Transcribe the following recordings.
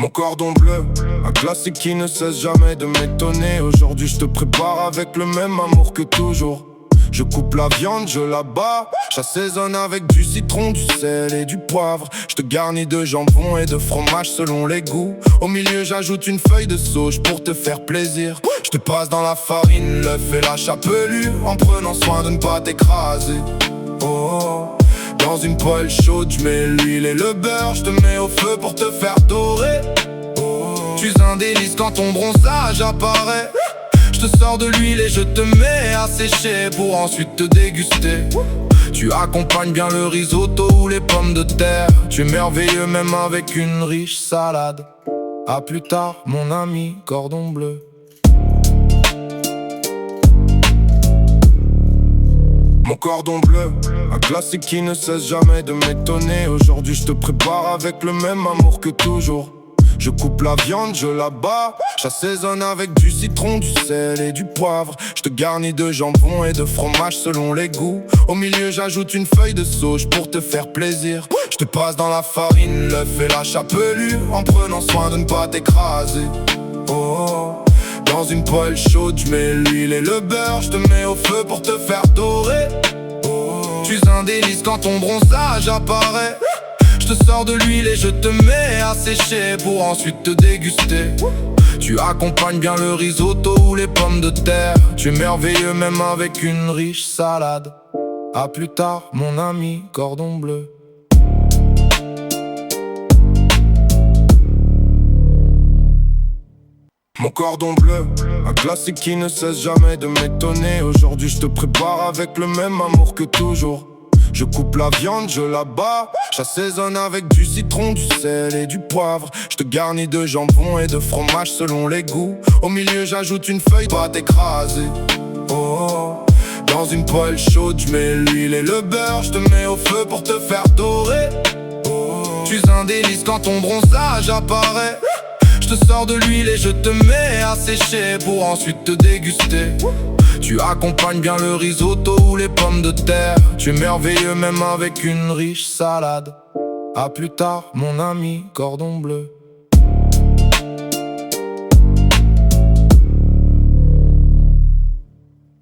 Mon cordon bleu, un classique qui ne cesse jamais de m'étonner. Aujourd'hui je te prépare avec le même amour que toujours. Je coupe la viande, je la bats, j'assaisonne avec du citron, du sel et du poivre. Je te garnis de jambon et de fromage selon les goûts. Au milieu j'ajoute une feuille de sauge pour te faire plaisir. Je te passe dans la farine, l'œuf et la chapelure, en prenant soin de ne pas t'écraser. Oh, dans une poêle chaude, je mets l'huile et le beurre. Je te mets au feu pour te faire dorer. Tu es un délice quand ton bronzage apparaît. Je te sors de l'huile et je te mets à sécher pour ensuite te déguster. Tu accompagnes bien le risotto ou les pommes de terre. Tu es merveilleux même avec une riche salade. A plus tard mon ami cordon bleu. Mon cordon bleu, un classique qui ne cesse jamais de m'étonner. Aujourd'hui je te prépare avec le même amour que toujours. Je coupe la viande, je la bats, j'assaisonne avec du citron, du sel et du poivre. Je te garnis de jambon et de fromage selon les goûts. Au milieu j'ajoute une feuille de sauge pour te faire plaisir. Je te passe dans la farine, l'œuf et la chapelure, en prenant soin de ne pas t'écraser. Oh, dans une poêle chaude, je mets l'huile et le beurre. Je te mets au feu pour te faire dorer. Tu es un délice quand ton bronzage apparaît. Je te sors de l'huile et je te mets à sécher pour ensuite te déguster. Tu accompagnes bien le risotto ou les pommes de terre. Tu es merveilleux même avec une riche salade. A plus tard mon ami cordon bleu. Mon cordon bleu, un classique qui ne cesse jamais de m'étonner. Aujourd'hui je te prépare avec le même amour que toujours. Je coupe la viande, je la bats, j'assaisonne avec du citron, du sel et du poivre. Je te garnis de jambon et de fromage selon les goûts. Au milieu j'ajoute une feuille, pas t'écraser. Oh, dans une poêle chaude, je mets l'huile et le beurre. Je te mets au feu pour te faire dorer. Tu es un délice quand ton bronzage apparaît. Je te sors de l'huile et je te mets à sécher pour ensuite te déguster. Tu accompagnes bien le risotto ou les pommes de terre. Tu es merveilleux même avec une riche salade. A plus tard mon ami cordon bleu.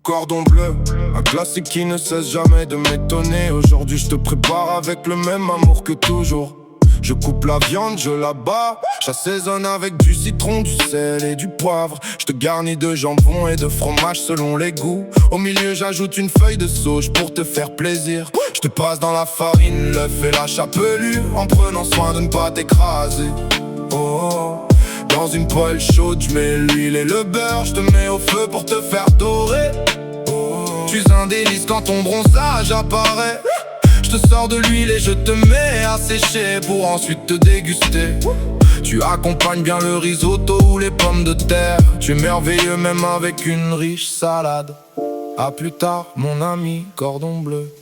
Cordon bleu, un classique qui ne cesse jamais de m'étonner. Aujourd'hui je te prépare avec le même amour que toujours. Je coupe la viande, je la bats, j'assaisonne avec du citron, du sel et du poivre. Je te garnis de jambon et de fromage selon les goûts. Au milieu j'ajoute une feuille de sauge pour te faire plaisir. Je te passe dans la farine, l'œuf et la chapelure, en prenant soin de ne pas t'écraser. Oh, dans une poêle chaude, je mets l'huile et le beurre. Je te mets au feu pour te faire dorer. Tu es un délice quand ton bronzage apparaît. Je te sors de l'huile et je te mets à sécher pour ensuite te déguster. Tu accompagnes bien le risotto ou les pommes de terre. Tu es merveilleux même avec une riche salade. A plus tard mon ami cordon bleu.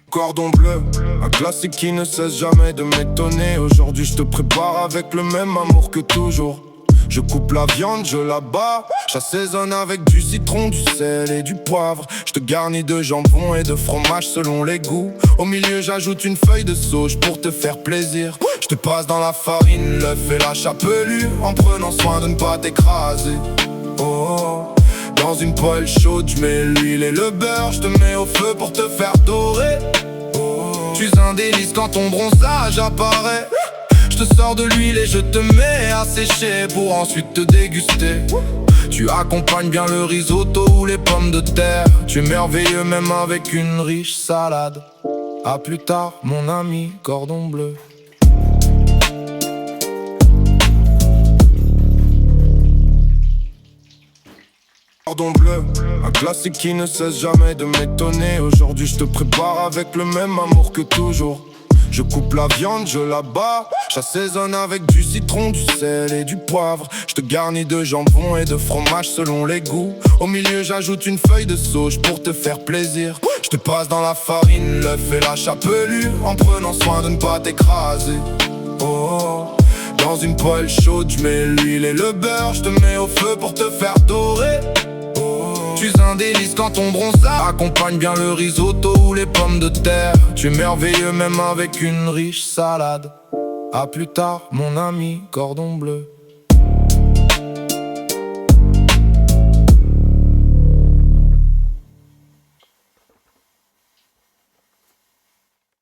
Cordon bleu, un classique qui ne cesse jamais de m'étonner. Aujourd'hui je te prépare avec le même amour que toujours. Je coupe la viande, je la bats, j'assaisonne avec du citron, du sel et du poivre. Je te garnis de jambon et de fromage selon les goûts. Au milieu j'ajoute une feuille de sauge pour te faire plaisir. Je te passe dans la farine, l'œuf et la chapelure, en prenant soin de ne pas t'écraser. Oh, dans une poêle chaude, je mets l'huile et le beurre. Je te mets au feu pour te faire dorer. Tu es un délice quand ton bronzage apparaît. Je te sors de l'huile et je te mets à sécher pour ensuite te déguster. Tu accompagnes bien le risotto ou les pommes de terre. Tu es merveilleux même avec une riche salade. A plus tard mon ami cordon bleu. Cordon bleu, un classique qui ne cesse jamais de m'étonner. Aujourd'hui je te prépare avec le même amour que toujours. Je coupe la viande, je la bats, j'assaisonne avec du citron, du sel et du poivre. Je te garnis de jambon et de fromage selon les goûts. Au milieu j'ajoute une feuille de sauge pour te faire plaisir. Je te passe dans la farine, l'œuf et la chapelure, en prenant soin de ne pas t'écraser. Oh, dans une poêle chaude, je mets l'huile et le beurre. Je te mets au feu pour te faire dorer. Tu es un délice quand ton bronzage accompagne bien le risotto ou les pommes de terre. Tu es merveilleux même avec une riche salade. À plus tard mon ami cordon bleu.